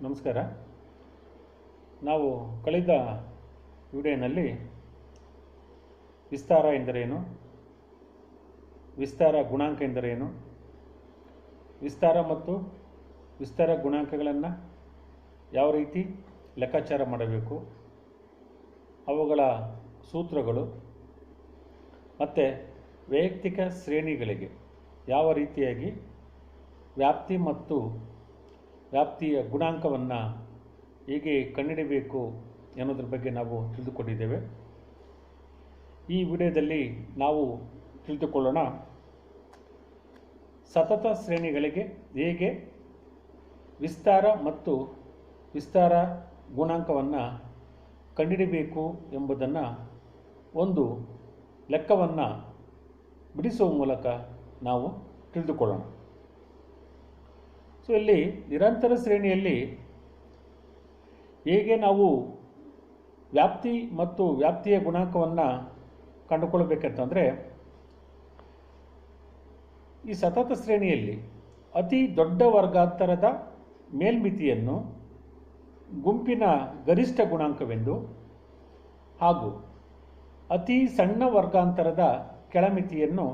ನಮಸ್ಕಾರ. ನಾವು ಕಳೆದ ವಿಡಿಯೋನಲ್ಲಿ ವಿಸ್ತಾರ ಎಂದರೇನು, ವಿಸ್ತಾರ ಗುಣಾಂಕ ಎಂದರೇನು, ವಿಸ್ತಾರ ಮತ್ತು ವಿಸ್ತಾರ ಗುಣಾಂಕಗಳನ್ನು ಯಾವ ರೀತಿ ಲೆಕ್ಕಾಚಾರ ಮಾಡಬೇಕು, ಅವುಗಳ ಸೂತ್ರಗಳು ಮತ್ತು ವೈಯಕ್ತಿಕ ಶ್ರೇಣಿಗಳಿಗೆ ಯಾವ ರೀತಿಯಾಗಿ ವ್ಯಾಪ್ತಿ ಮತ್ತು ವ್ಯಾಪ್ತಿಯ ಗುಣಾಂಕವನ್ನು ಹೇಗೆ ಕಂಡುಹಿಡಿಯಬೇಕು ಎನ್ನುವುದರ ಬಗ್ಗೆ ನಾವು ತಿಳಿದುಕೊಂಡಿದ್ದೇವೆ. ಈ ವಿಡಿಯೋದಲ್ಲಿ ನಾವು ತಿಳಿದುಕೊಳ್ಳೋಣ ಸತತ ಶ್ರೇಣಿಗಳಿಗೆ ಹೇಗೆ ವಿಸ್ತಾರ ಮತ್ತು ವಿಸ್ತಾರ ಗುಣಾಂಕವನ್ನು ಕಂಡುಹಿಡಿಯಬೇಕು ಎಂಬುದನ್ನು ಒಂದು ಲೆಕ್ಕವನ್ನು ಬಿಡಿಸುವ ಮೂಲಕ ನಾವು ತಿಳಿದುಕೊಳ್ಳೋಣ. ಸೊ ಇಲ್ಲಿ ನಿರಂತರ ಶ್ರೇಣಿಯಲ್ಲಿ ಹೇಗೆ ನಾವು ವ್ಯಾಪ್ತಿ ಮತ್ತು ವ್ಯಾಪ್ತಿಯ ಗುಣಾಂಕವನ್ನು ಕಂಡುಕೊಳ್ಳಬೇಕಂತಂದರೆ, ಈ ಸತತ ಶ್ರೇಣಿಯಲ್ಲಿ ಅತಿ ದೊಡ್ಡ ವರ್ಗಾಂತರದ ಮೇಲ್ಮಿತಿಯನ್ನು ಗುಂಪಿನ ಗರಿಷ್ಠ ಗುಣಾಂಕವೆಂದು ಹಾಗೂ ಅತಿ ಸಣ್ಣ ವರ್ಗಾಂತರದ ಕೆಳಮಿತಿಯನ್ನು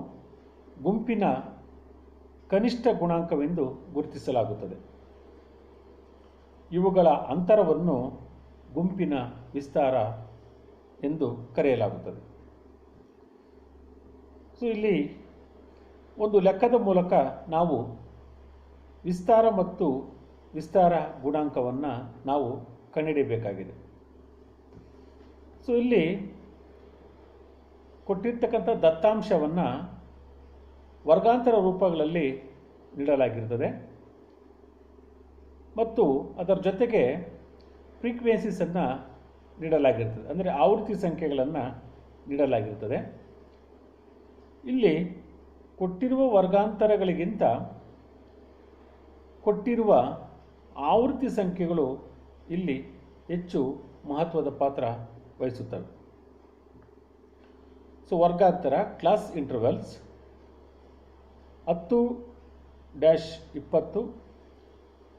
ಗುಂಪಿನ ಕನಿಷ್ಠ ಗುಣಾಂಕವೆಂದು ಗುರುತಿಸಲಾಗುತ್ತದೆ. ಇವುಗಳ ಅಂತರವನ್ನು ಗುಂಪಿನ ವಿಸ್ತಾರ ಎಂದು ಕರೆಯಲಾಗುತ್ತದೆ. ಸೊ ಇಲ್ಲಿ ಒಂದು ಲೆಕ್ಕದ ಮೂಲಕ ನಾವು ವಿಸ್ತಾರ ಮತ್ತು ವಿಸ್ತಾರ ಗುಣಾಂಕವನ್ನು ನಾವು ಕಂಡುಹಿಡಿಯಬೇಕಾಗಿದೆ. ಸೊ ಇಲ್ಲಿ ಕೊಟ್ಟಿರ್ತಕ್ಕಂಥ ದತ್ತಾಂಶವನ್ನು ವರ್ಗಾಂತರ ರೂಪಗಳಲ್ಲಿ ನೀಡಲಾಗಿರುತ್ತದೆ ಮತ್ತು ಅದರ ಜೊತೆಗೆ ಫ್ರೀಕ್ವೆನ್ಸೀಸನ್ನು ನೀಡಲಾಗಿರ್ತದೆ, ಅಂದರೆ ಆವೃತ್ತಿ ಸಂಖ್ಯೆಗಳನ್ನು ನೀಡಲಾಗಿರುತ್ತದೆ. ಇಲ್ಲಿ ಕೊಟ್ಟಿರುವ ವರ್ಗಾಂತರಗಳಿಗಿಂತ ಕೊಟ್ಟಿರುವ ಆವೃತ್ತಿ ಸಂಖ್ಯೆಗಳು ಇಲ್ಲಿ ಹೆಚ್ಚು ಮಹತ್ವದ ಪಾತ್ರ ವಹಿಸುತ್ತವೆ. ಸೊ ವರ್ಗಾಂತರ ಕ್ಲಾಸ್ ಇಂಟರ್ವಲ್ಸ್ 10-20, 20-30,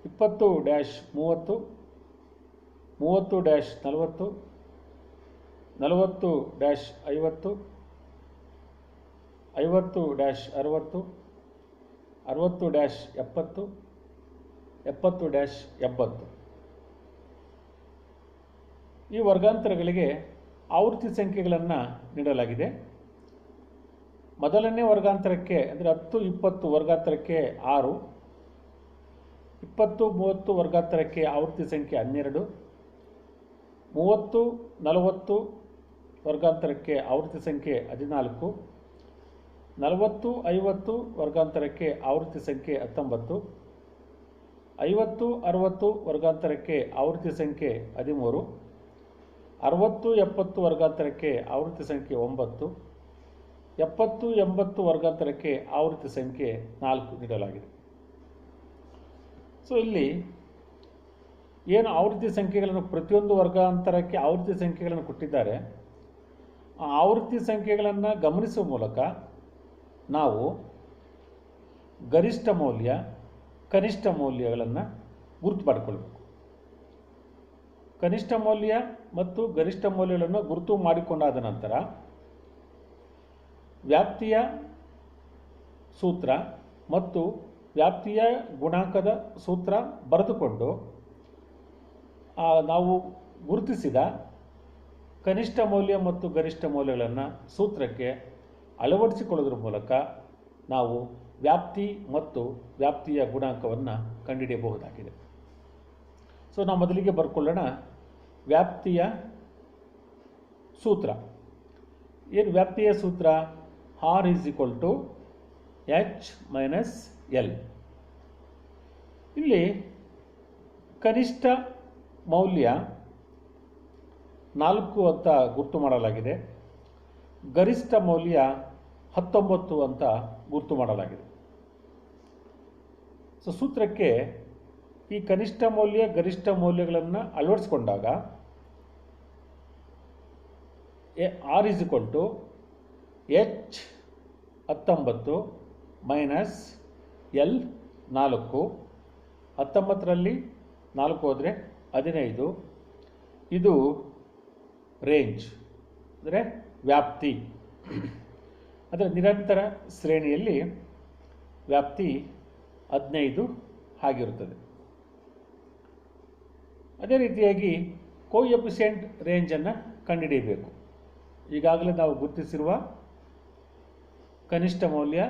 30-40, 40-50, 50-60, 60-70, 70-80 ಈ ವರ್ಗಾಂತರಗಳಿಗೆ ಆವೃತ್ತಿ ಸಂಖ್ಯೆಗಳನ್ನು ನೀಡಲಾಗಿದೆ. ಮೊದಲನೇ ವರ್ಗಾಂತರಕ್ಕೆ ಅಂದರೆ 10-20 ವರ್ಗಾಂತರಕ್ಕೆ 6, 20-30 ವರ್ಗಾಂತರಕ್ಕೆ ಆವೃತ್ತಿ ಸಂಖ್ಯೆ 12, 30-40 ವರ್ಗಾಂತರಕ್ಕೆ ಆವೃತ್ತಿ ಸಂಖ್ಯೆ 14, 40-50 ವರ್ಗಾಂತರಕ್ಕೆ ಆವೃತ್ತಿ ಸಂಖ್ಯೆ 19, 50-60 ವರ್ಗಾಂತರಕ್ಕೆ ಆವೃತ್ತಿ ಸಂಖ್ಯೆ 13, 60-70 ವರ್ಗಾಂತರಕ್ಕೆ ಆವೃತ್ತಿ ಸಂಖ್ಯೆ 9, 70-80 ವರ್ಗಾಂತರಕ್ಕೆ ಆವೃತ್ತಿ ಸಂಖ್ಯೆ 4 ನೀಡಲಾಗಿದೆ. ಸೊ ಇಲ್ಲಿ ಏನು ಆವೃತ್ತಿ ಸಂಖ್ಯೆಗಳನ್ನು ಪ್ರತಿಯೊಂದು ವರ್ಗಾಂತರಕ್ಕೆ ಆವೃತ್ತಿ ಸಂಖ್ಯೆಗಳನ್ನು ಕೊಟ್ಟಿದ್ದಾರೆ, ಆ ಆವೃತ್ತಿ ಸಂಖ್ಯೆಗಳನ್ನು ಗಮನಿಸುವ ಮೂಲಕ ನಾವು ಗರಿಷ್ಠ ಮೌಲ್ಯ ಕನಿಷ್ಠ ಮೌಲ್ಯಗಳನ್ನು ಗುರುತು ಮಾಡಿಕೊಳ್ಬೇಕು. ಕನಿಷ್ಠ ಮೌಲ್ಯ ಮತ್ತು ಗರಿಷ್ಠ ಮೌಲ್ಯಗಳನ್ನು ಗುರುತು ಮಾಡಿಕೊಂಡಾದ ನಂತರ ವ್ಯಾಪ್ತಿಯ ಸೂತ್ರ ಮತ್ತು ವ್ಯಾಪ್ತಿಯ ಗುಣಾಂಕದ ಸೂತ್ರ ಬರೆದುಕೊಂಡು ನಾವು ಗುರುತಿಸಿದ ಕನಿಷ್ಠ ಮೌಲ್ಯ ಮತ್ತು ಗರಿಷ್ಠ ಮೌಲ್ಯಗಳನ್ನು ಸೂತ್ರಕ್ಕೆ ಅಳವಡಿಸಿಕೊಳ್ಳೋದ್ರ ಮೂಲಕ ನಾವು ವ್ಯಾಪ್ತಿ ಮತ್ತು ವ್ಯಾಪ್ತಿಯ ಗುಣಾಂಕವನ್ನು ಕಂಡುಹಿಡಿಯಬಹುದಾಗಿದೆ. ಸೊ ನಾವು ಮೊದಲಿಗೆ ಬರ್ಕೊಳ್ಳೋಣ ವ್ಯಾಪ್ತಿಯ ಸೂತ್ರ. ಏನು ವ್ಯಾಪ್ತಿಯ ಸೂತ್ರ? R = H - L. ಇಲ್ಲಿ ಕನಿಷ್ಠ ಮೌಲ್ಯ 4 ಅಂತ ಗುರುತು ಮಾಡಲಾಗಿದೆ, ಗರಿಷ್ಠ ಮೌಲ್ಯ 19 ಅಂತ ಗುರುತು ಮಾಡಲಾಗಿದೆ. ಸೊ ಸೂತ್ರಕ್ಕೆ ಈ ಕನಿಷ್ಠ ಮೌಲ್ಯ ಗರಿಷ್ಠ ಮೌಲ್ಯಗಳನ್ನು ಅಳವಡಿಸಿಕೊಂಡಾಗ R = H19 - L 4. 19ರಲ್ಲಿ 4 ಹೋದರೆ 15. ಇದು ರೇಂಜ್ ಅಂದರೆ ವ್ಯಾಪ್ತಿ. ಅದರ ನಿರಂತರ ಶ್ರೇಣಿಯಲ್ಲಿ ವ್ಯಾಪ್ತಿ 15 ಆಗಿರುತ್ತದೆ. ಅದೇ ರೀತಿಯಾಗಿ ಕೋಎಫಿಷಿಯೆಂಟ್ ರೇಂಜನ್ನು ಕಂಡುಹಿಡಿಯಬೇಕು. ಈಗಾಗಲೇ ನಾವು ಗುರುತಿಸಿರುವ ಕನಿಷ್ಠ ಮೌಲ್ಯ,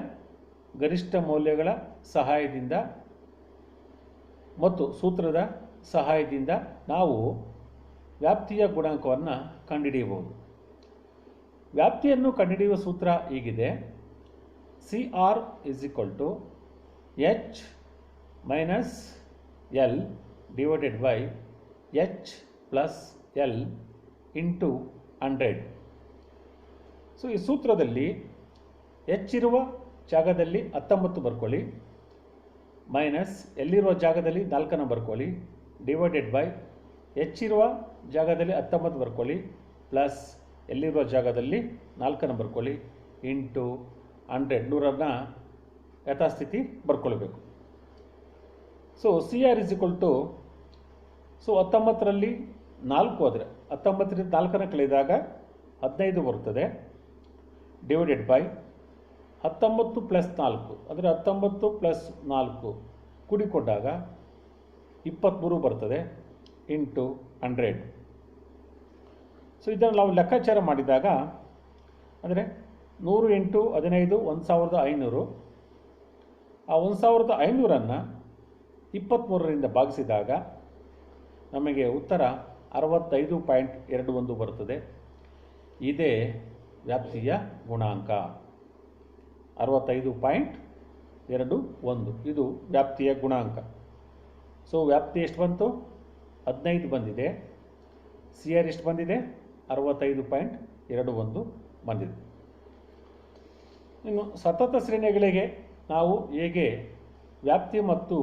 ಗರಿಷ್ಠ ಮೌಲ್ಯಗಳ ಸಹಾಯದಿಂದ ಮತ್ತು ಸೂತ್ರದ ಸಹಾಯದಿಂದ ನಾವು ವ್ಯಾಪ್ತಿಯ ಗುಣಾಂಕವನ್ನು ಕಂಡುಹಿಡಿಯಬಹುದು. ವ್ಯಾಪ್ತಿಯನ್ನು ಕಂಡುಹಿಡಿಯುವ ಸೂತ್ರ ಹೀಗಿದೆ: CR H minus L divided by H plus L into 100. So ಈ ಸೂತ್ರದಲ್ಲಿ H ಇರುವ ಜಾಗದಲ್ಲಿ 19 ಬರ್ಕೊಳ್ಳಿ, ಮೈನಸ್ ಎಲ್ಲಿರುವ ಜಾಗದಲ್ಲಿ 4 ಬರ್ಕೊಳ್ಳಿ, ಡಿವೈಡೆಡ್ ಬೈ H ಇರುವ ಜಾಗದಲ್ಲಿ 19 ಬರ್ಕೊಳ್ಳಿ, ಪ್ಲಸ್ ಎಲ್ಲಿರುವ ಜಾಗದಲ್ಲಿ 4 ಬರ್ಕೊಳ್ಳಿ, ಇಂಟು 100. 100ನ್ನು ಯಥಾಸ್ಥಿತಿ ಬರ್ಕೊಳ್ಬೇಕು. ಸೊ CR ಸೊ 19ರಲ್ಲಿ 4 ಹೋದರೆ 19ರಿಂದ 4ನ್ನು ಕಳೆದಾಗ 15 ಬರುತ್ತದೆ, ಡಿವೈಡೆಡ್ ಬೈ 19 ಪ್ಲಸ್ 4 ಅಂದರೆ 19 ಪ್ಲಸ್ 4 ಕೂಡಿಕೊಂಡಾಗ 23 ಬರ್ತದೆ, ಇಂಟು 100. ಸೊ ಇದನ್ನು ನಾವು ಲೆಕ್ಕಾಚಾರ ಮಾಡಿದಾಗ ಅಂದರೆ 100 ಇಂಟು 15 1500. ಆ 1500ನ್ನು 23ರಿಂದ ಭಾಗಿಸಿದಾಗ ನಮಗೆ ಉತ್ತರ 65.21 ಬರುತ್ತದೆ. ಇದೇ ವ್ಯಾಪ್ತಿಯ ಗುಣಾಂಕ 65.21. ಇದು ವ್ಯಾಪ್ತಿಯ ಗುಣಾಂಕ. ಸೊ ವ್ಯಾಪ್ತಿ ಎಷ್ಟು ಬಂತು? 15 ಬಂದಿದೆ. CR ಎಷ್ಟು ಬಂದಿದೆ? 65.21 ಬಂದಿದೆ. ಇನ್ನು ಸತತ ಶ್ರೇಣಿಗಳಿಗೆ ನಾವು ಹೇಗೆ ವ್ಯಾಪ್ತಿ ಮತ್ತು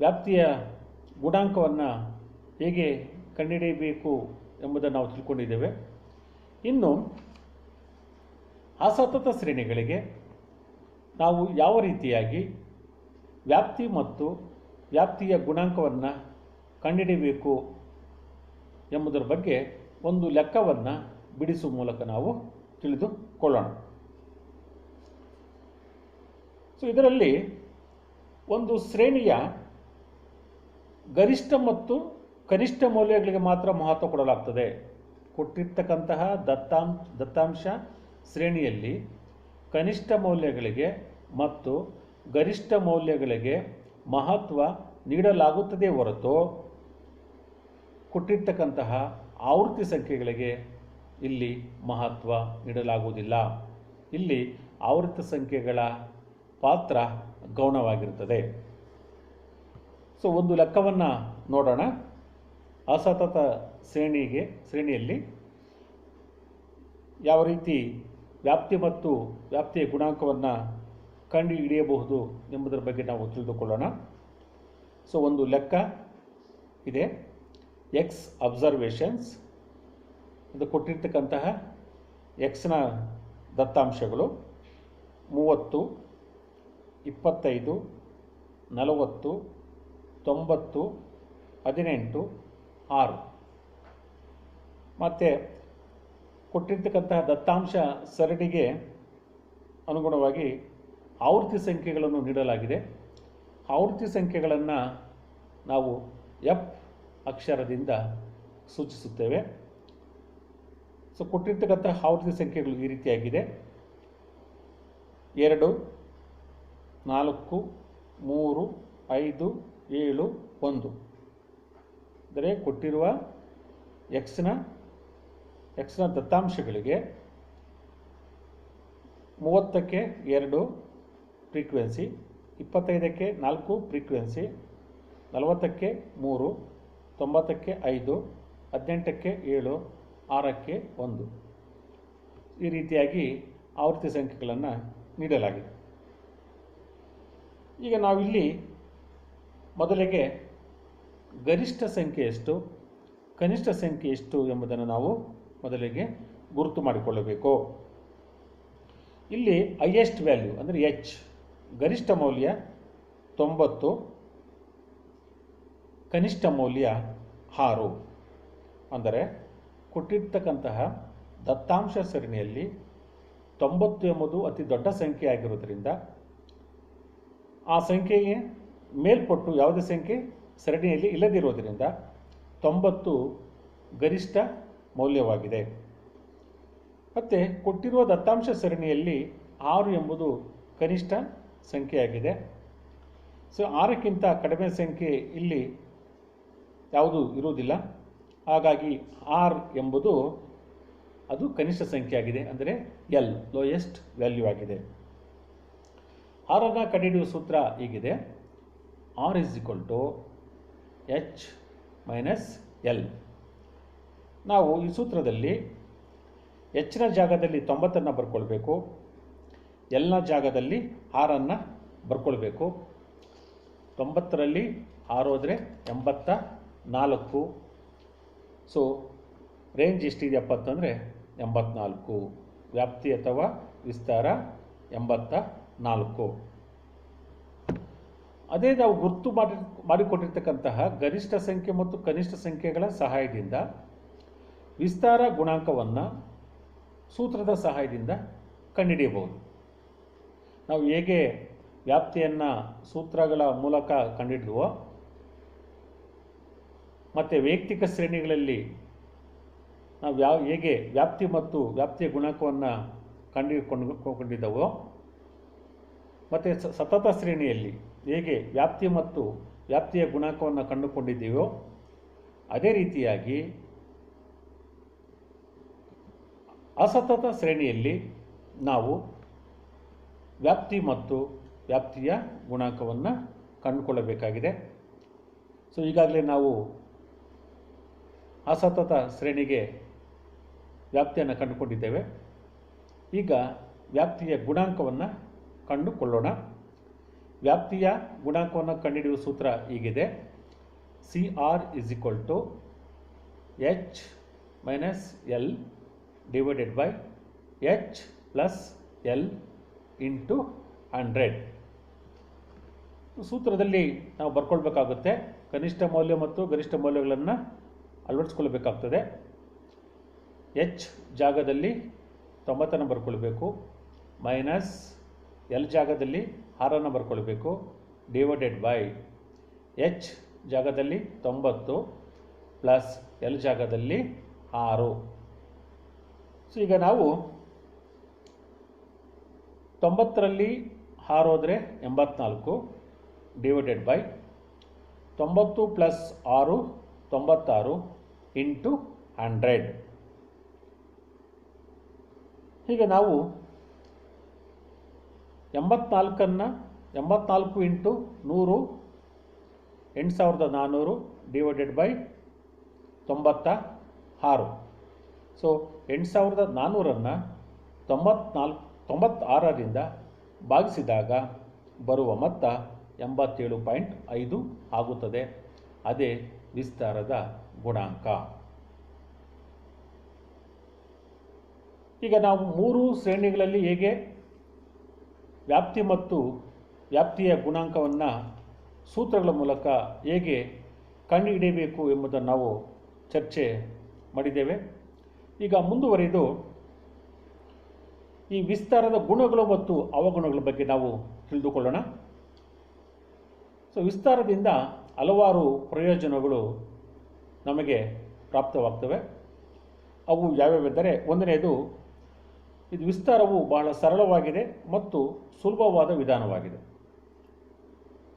ವ್ಯಾಪ್ತಿಯ ಗುಣಾಂಕವನ್ನು ಹೇಗೆ ಕಂಡುಹಿಡಿಯಬೇಕು ಎಂಬುದನ್ನು ನಾವು ತಿಳ್ಕೊಂಡಿದ್ದೇವೆ. ಇನ್ನು ಅಸತತ ಶ್ರೇಣಿಗಳಿಗೆ ನಾವು ಯಾವ ರೀತಿಯಾಗಿ ವ್ಯಾಪ್ತಿ ಮತ್ತು ವ್ಯಾಪ್ತಿಯ ಗುಣಾಂಕವನ್ನು ಕಂಡುಹಿಡಿಯಬೇಕು ಎಂಬುದರ ಬಗ್ಗೆ ಒಂದು ಲೆಕ್ಕವನ್ನು ಬಿಡಿಸುವ ಮೂಲಕ ನಾವು ತಿಳಿದುಕೊಳ್ಳೋಣ. ಸೊ ಇದರಲ್ಲಿ ಒಂದು ಶ್ರೇಣಿಯ ಗರಿಷ್ಠ ಮತ್ತು ಕನಿಷ್ಠ ಮೌಲ್ಯಗಳಿಗೆ ಮಾತ್ರ ಮಹತ್ವ ಕೊಡಲಾಗ್ತದೆ. ಕೊಟ್ಟಿರ್ತಕ್ಕಂತಹ ದತ್ತಾಂಶ ಶ್ರೇಣಿಯಲ್ಲಿ ಕನಿಷ್ಠ ಮೌಲ್ಯಗಳಿಗೆ ಮತ್ತು ಗರಿಷ್ಠ ಮೌಲ್ಯಗಳಿಗೆ ಮಹತ್ವ ನೀಡಲಾಗುತ್ತದೆ ಹೊರತು ಕೊಟ್ಟಿರ್ತಕ್ಕಂತಹ ಆವೃತ್ತಿ ಸಂಖ್ಯೆಗಳಿಗೆ ಇಲ್ಲಿ ಮಹತ್ವ ನೀಡಲಾಗುವುದಿಲ್ಲ. ಇಲ್ಲಿ ಆವೃತ್ತಿ ಸಂಖ್ಯೆಗಳ ಪಾತ್ರ ಗೌಣವಾಗಿರುತ್ತದೆ. ಸೊ ಒಂದು ಲೆಕ್ಕವನ್ನು ನೋಡೋಣ. ಅಸತತ ಶ್ರೇಣಿಯಲ್ಲಿ ಯಾವ ರೀತಿ ವ್ಯಾಪ್ತಿ ಮತ್ತು ವ್ಯಾಪ್ತಿಯ ಗುಣಾಂಕವನ್ನು ಕಂಡುಹಿಡಿಯಬಹುದು ಎಂಬುದರ ಬಗ್ಗೆ ನಾವು ತಿಳಿದುಕೊಳ್ಳೋಣ. ಸೊ ಒಂದು ಲೆಕ್ಕ ಇದೆ. ಎಕ್ಸ್ ಅಬ್ಸರ್ವೇಷನ್ಸ್, ಇದು ಕೊಟ್ಟಿರ್ತಕ್ಕಂತಹ ಎಕ್ಸ್ನ ದತ್ತಾಂಶಗಳು 30, 25, 40, 90, 18, 6. ಮತ್ತು ಕೊಟ್ಟಿರ್ತಕ್ಕಂತಹ ದತ್ತಾಂಶ ಸರಣಿಗೆ ಅನುಗುಣವಾಗಿ ಆವೃತ್ತಿ ಸಂಖ್ಯೆಗಳನ್ನು ನೀಡಲಾಗಿದೆ. ಆವೃತ್ತಿ ಸಂಖ್ಯೆಗಳನ್ನು ನಾವು ಎಫ್ ಅಕ್ಷರದಿಂದ ಸೂಚಿಸುತ್ತೇವೆ. ಸೊ ಕೊಟ್ಟಿರ್ತಕ್ಕಂತಹ ಆವೃತ್ತಿ ಸಂಖ್ಯೆಗಳು ಈ ರೀತಿಯಾಗಿದೆ: 2, 4, 3, 5, 7, 1. ಅಂದರೆ ಕೊಟ್ಟಿರುವ ಎಕ್ಸ್ನ ದತ್ತಾಂಶಗಳಿಗೆ 30ಕ್ಕೆ 2 ಫ್ರೀಕ್ವೆನ್ಸಿ, 25ಕ್ಕೆ 4 ಫ್ರೀಕ್ವೆನ್ಸಿ, 40ಕ್ಕೆ 3, 90ಕ್ಕೆ 5, 18ಕ್ಕೆ 7, 6ಕ್ಕೆ 1. ಈ ರೀತಿಯಾಗಿ ಆವೃತ್ತಿ ಸಂಖ್ಯೆಗಳನ್ನು ನೀಡಲಾಗಿದೆ. ಈಗ ನಾವಿಲ್ಲಿ ಮೊದಲಿಗೆ ಗರಿಷ್ಠ ಸಂಖ್ಯೆ ಎಷ್ಟು, ಕನಿಷ್ಠ ಸಂಖ್ಯೆ ಎಷ್ಟು ಎಂಬುದನ್ನು ನಾವು ಮೊದಲಿಗೆ ಗುರುತು ಮಾಡಿಕೊಳ್ಳಬೇಕು. ಇಲ್ಲಿ ಹೈಯೆಸ್ಟ್ ವ್ಯಾಲ್ಯೂ ಅಂದರೆ ಎಚ್, ಗರಿಷ್ಠ ಮೌಲ್ಯ 90, ಕನಿಷ್ಠ ಮೌಲ್ಯ 6. ಅಂದರೆ ಕೊಟ್ಟಿರ್ತಕ್ಕಂತಹ ದತ್ತಾಂಶ ಸರಣಿಯಲ್ಲಿ 90 ಎಂಬುದು ಅತಿ ದೊಡ್ಡ ಸಂಖ್ಯೆ ಆಗಿರೋದ್ರಿಂದ ಆ ಸಂಖ್ಯೆಗೆ ಮೇಲ್ಪಟ್ಟು ಯಾವುದೇ ಸಂಖ್ಯೆ ಸರಣಿಯಲ್ಲಿ ಇಲ್ಲದಿರೋದರಿಂದ 90 ಗರಿಷ್ಠ ಮೌಲ್ಯವಾಗಿದೆ. ಮತ್ತು ಕೊಟ್ಟಿರುವ ದತ್ತಾಂಶ ಸರಣಿಯಲ್ಲಿ 6 ಎಂಬುದು ಕನಿಷ್ಠ ಸಂಖ್ಯೆಯಾಗಿದೆ. ಸೊ 6ಕ್ಕಿಂತ ಕಡಿಮೆ ಸಂಖ್ಯೆ ಇಲ್ಲಿ ಯಾವುದು ಇರುವುದಿಲ್ಲ. ಹಾಗಾಗಿ R ಎಂಬುದು ಅದು ಕನಿಷ್ಠ ಸಂಖ್ಯೆ ಆಗಿದೆ, ಅಂದರೆ L ಲೋಯೆಸ್ಟ್ ವ್ಯಾಲ್ಯೂ ಆಗಿದೆ. R ಅನ್ನು ಕಂಡುಹಿಡಿಯುವ ಸೂತ್ರ ಹೀಗಿದೆ: R = H - L. ನಾವು ಈ ಸೂತ್ರದಲ್ಲಿ Hನ ಜಾಗದಲ್ಲಿ 90 ಬರ್ಕೊಳ್ಬೇಕು, Lನ ಜಾಗದಲ್ಲಿ 6 ಬರ್ಕೊಳ್ಬೇಕು. 90ರಲ್ಲಿ 6 ಹೋದರೆ 84. ಸೊ ರೇಂಜ್ ಎಷ್ಟಿದೆ 70 ಅಂದರೆ 84. ವ್ಯಾಪ್ತಿ ಅಥವಾ ವಿಸ್ತಾರ 84. ಅದೇ ನಾವು ಗುರುತು ಮಾಡಿಕೊಟ್ಟಿರ್ತಕ್ಕಂತಹ ಗರಿಷ್ಠ ಸಂಖ್ಯೆ ಮತ್ತು ಕನಿಷ್ಠ ಸಂಖ್ಯೆಗಳ ಸಹಾಯದಿಂದ ವಿಸ್ತಾರ ಗುಣಾಂಕವನ್ನು ಸೂತ್ರದ ಸಹಾಯದಿಂದ ಕಂಡುಹಿಡಿಯಬಹುದು. ನಾವು ಹೇಗೆ ವ್ಯಾಪ್ತಿಯನ್ನು ಸೂತ್ರಗಳ ಮೂಲಕ ಕಂಡುಹಿಡಿದುವೋ ಮತ್ತು ವೈಯಕ್ತಿಕ ಶ್ರೇಣಿಗಳಲ್ಲಿ ನಾವು ಹೇಗೆ ವ್ಯಾಪ್ತಿ ಮತ್ತು ವ್ಯಾಪ್ತಿಯ ಗುಣಾಂಕವನ್ನು ಕಂಡುಕೊಂಡಿದ್ದವೋ ಮತ್ತು ಸತತ ಶ್ರೇಣಿಯಲ್ಲಿ ಹೇಗೆ ವ್ಯಾಪ್ತಿ ಮತ್ತು ವ್ಯಾಪ್ತಿಯ ಗುಣಾಂಕವನ್ನು ಕಂಡುಕೊಂಡಿದ್ದೀವೋ ಅದೇ ರೀತಿಯಾಗಿ ಅಸತತ ಶ್ರೇಣಿಯಲ್ಲಿ ನಾವು ವ್ಯಾಪ್ತಿ ಮತ್ತು ವ್ಯಾಪ್ತಿಯ ಗುಣಾಂಕವನ್ನು ಕಂಡುಕೊಳ್ಳಬೇಕಾಗಿದೆ. ಸೊ ಈಗಾಗಲೇ ನಾವು ಅಸತತ ಶ್ರೇಣಿಗೆ ವ್ಯಾಪ್ತಿಯನ್ನು ಕಂಡುಕೊಂಡಿದ್ದೇವೆ. ಈಗ ವ್ಯಾಪ್ತಿಯ ಗುಣಾಂಕವನ್ನು ಕಂಡುಕೊಳ್ಳೋಣ. ವ್ಯಾಪ್ತಿಯ ಗುಣಾಂಕವನ್ನು ಕಂಡುಹಿಡಿಯುವ ಸೂತ್ರ ಹೀಗಿದೆ: CR = H - L divided by H + L into 100. ಸೂತ್ರದಲ್ಲಿ ನಾವು ಬರ್ಕೊಳ್ಬೇಕಾಗುತ್ತೆ. ಕನಿಷ್ಠ ಮೌಲ್ಯ ಮತ್ತು ಗರಿಷ್ಠ ಮೌಲ್ಯಗಳನ್ನು ಅಳವಡಿಸ್ಕೊಳ್ಬೇಕಾಗ್ತದೆ. H ಜಾಗದಲ್ಲಿ 90 ಬರ್ಕೊಳ್ಬೇಕು, ಮೈನಸ್ L ಜಾಗದಲ್ಲಿ 6 ಬರ್ಕೊಳ್ಬೇಕು, ಡಿವೈಡೆಡ್ ಬೈ H ಜಾಗದಲ್ಲಿ 90 ಪ್ಲಸ್ L ಜಾಗದಲ್ಲಿ 6. ಸೊ ಈಗ ನಾವು 90ರಲ್ಲಿ 6 ಹೋದರೆ 84 ಡಿವೈಡೆಡ್ ಬೈ 90 ಪ್ಲಸ್ 6 96 ಇಂಟು 100. ಹೀಗೆ ನಾವು 84 ಇಂಟು 100 8400 ಡಿವೈಡೆಡ್ ಬೈ 96. ಸೊ 8400ನ್ನು 96ರಿಂದ ಭಾಗಿಸಿದಾಗ ಬರುವ ಮೊತ್ತ 87.5 ಆಗುತ್ತದೆ. ಅದೇ ವಿಸ್ತಾರದ ಗುಣಾಂಕ. ಈಗ ನಾವು 3 ಶ್ರೇಣಿಗಳಲ್ಲಿ ಹೇಗೆ ವ್ಯಾಪ್ತಿ ಮತ್ತು ವ್ಯಾಪ್ತಿಯ ಗುಣಾಂಕವನ್ನು ಸೂತ್ರಗಳ ಮೂಲಕ ಹೇಗೆ ಕಂಡುಹಿಡಿಯಬೇಕು ಎಂಬುದನ್ನು ನಾವು ಚರ್ಚೆ ಮಾಡಿದ್ದೇವೆ. ಈಗ ಮುಂದುವರಿದು ಈ ವಿಸ್ತಾರದ ಗುಣಗಳು ಮತ್ತು ಅವಗುಣಗಳ ಬಗ್ಗೆ ನಾವು ತಿಳಿದುಕೊಳ್ಳೋಣ. ಸೊ ವಿಸ್ತಾರದಿಂದ ಹಲವಾರು ಪ್ರಯೋಜನಗಳು ನಮಗೆ ಪ್ರಾಪ್ತವಾಗ್ತವೆ. ಅವು ಯಾವ್ಯಾವೆಂದರೆ, ಒಂದನೆಯದು, ಇದು ವಿಸ್ತಾರವು ಬಹಳ ಸರಳವಾಗಿದೆ ಮತ್ತು ಸುಲಭವಾದ ವಿಧಾನವಾಗಿದೆ.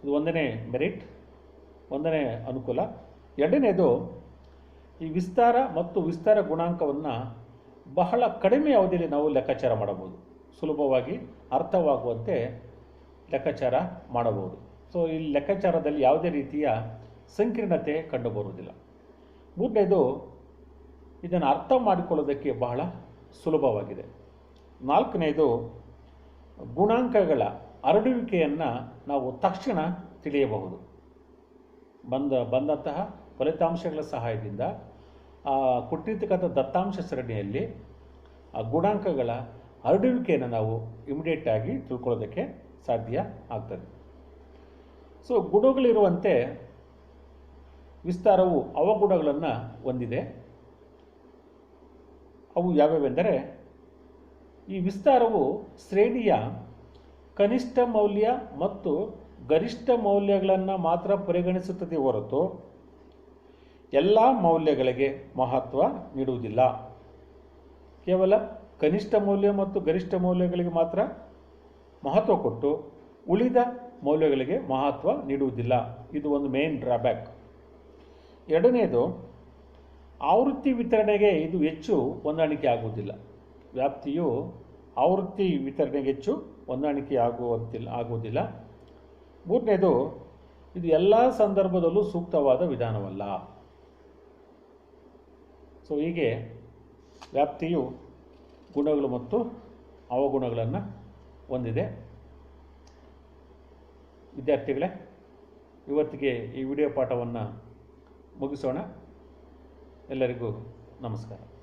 ಇದು ಒಂದನೇ ಮೆರಿಟ್, ಒಂದನೇ ಅನುಕೂಲ. ಎರಡನೇದು, ಈ ವಿಸ್ತಾರ ಮತ್ತು ವಿಸ್ತಾರ ಗುಣಾಂಕವನ್ನು ಬಹಳ ಕಡಿಮೆ ಅವಧಿಯಲ್ಲಿ ನಾವು ಲೆಕ್ಕಾಚಾರ ಮಾಡಬಹುದು. ಸುಲಭವಾಗಿ ಅರ್ಥವಾಗುವಂತೆ ಲೆಕ್ಕಾಚಾರ ಮಾಡಬಹುದು. ಸೊ ಈ ಲೆಕ್ಕಾಚಾರದಲ್ಲಿ ಯಾವುದೇ ರೀತಿಯ ಸಂಕೀರ್ಣತೆ ಕಂಡುಬರುವುದಿಲ್ಲ. ಮೂರನೇದು, ಇದನ್ನು ಅರ್ಥ ಮಾಡಿಕೊಳ್ಳೋದಕ್ಕೆ ಬಹಳ ಸುಲಭವಾಗಿದೆ. ನಾಲ್ಕನೇದು, ಗುಣಾಂಕಗಳ ಹರಡುವಿಕೆಯನ್ನು ನಾವು ತಕ್ಷಣ ತಿಳಿಯಬಹುದು. ಬಂದಂತಹ ಫಲಿತಾಂಶಗಳ ಸಹಾಯದಿಂದ ಕೊಟ್ಟಿರ್ತಕ್ಕಂಥ ದತ್ತಾಂಶ ಸರಣಿಯಲ್ಲಿ ಆ ಗುಣಾಂಕಗಳ ಹರಡುವಿಕೆಯನ್ನು ನಾವು ಇಮಿಡಿಯೇಟಾಗಿ ತಿಳ್ಕೊಳ್ಳೋದಕ್ಕೆ ಸಾಧ್ಯ ಆಗ್ತದೆ. ಸೊ ಗುಣಗಳಿರುವಂತೆ ವಿಸ್ತಾರವು ಅವಗುಣಗಳನ್ನು ಹೊಂದಿದೆ. ಅವು ಯಾವ್ಯಾವೆಂದರೆ, ಈ ವಿಸ್ತಾರವು ಶ್ರೇಣಿಯ ಕನಿಷ್ಠ ಮೌಲ್ಯ ಮತ್ತು ಗರಿಷ್ಠ ಮೌಲ್ಯಗಳನ್ನು ಮಾತ್ರ ಪರಿಗಣಿಸುತ್ತದೆ ಹೊರತು ಎಲ್ಲ ಮೌಲ್ಯಗಳಿಗೆ ಮಹತ್ವ ನೀಡುವುದಿಲ್ಲ. ಕೇವಲ ಕನಿಷ್ಠ ಮೌಲ್ಯ ಮತ್ತು ಗರಿಷ್ಠ ಮೌಲ್ಯಗಳಿಗೆ ಮಾತ್ರ ಮಹತ್ವ ಕೊಟ್ಟು ಉಳಿದ ಮೌಲ್ಯಗಳಿಗೆ ಮಹತ್ವ ನೀಡುವುದಿಲ್ಲ. ಇದು ಒಂದು ಮೇನ್ ಡ್ರಾಬ್ಯಾಕ್. ಎರಡನೆಯದು, ಆವೃತ್ತಿ ವಿತರಣೆಗೆ ಇದು ಹೆಚ್ಚು ಹೊಂದಾಣಿಕೆ ಆಗುವುದಿಲ್ಲ. ವ್ಯಾಪ್ತಿಯು ಆವೃತ್ತಿ ವಿತರಣೆಗೆ ಹೆಚ್ಚು ಹೊಂದಾಣಿಕೆ ಆಗುವುದಿಲ್ಲ. ಮೂರನೇದು, ಇದು ಎಲ್ಲ ಸಂದರ್ಭದಲ್ಲೂ ಸೂಕ್ತವಾದ ವಿಧಾನವಲ್ಲ. ಸೊ ಹೀಗೆ ವ್ಯಾಪ್ತಿಯು ಗುಣಗಳು ಮತ್ತು ಅವಗುಣಗಳನ್ನು ಹೊಂದಿದೆ. ವಿದ್ಯಾರ್ಥಿಗಳೇ, ಇವತ್ತಿಗೆ ಈ ವಿಡಿಯೋ ಪಾಠವನ್ನು ಮುಗಿಸೋಣ. ಎಲ್ಲರಿಗೂ ನಮಸ್ಕಾರ.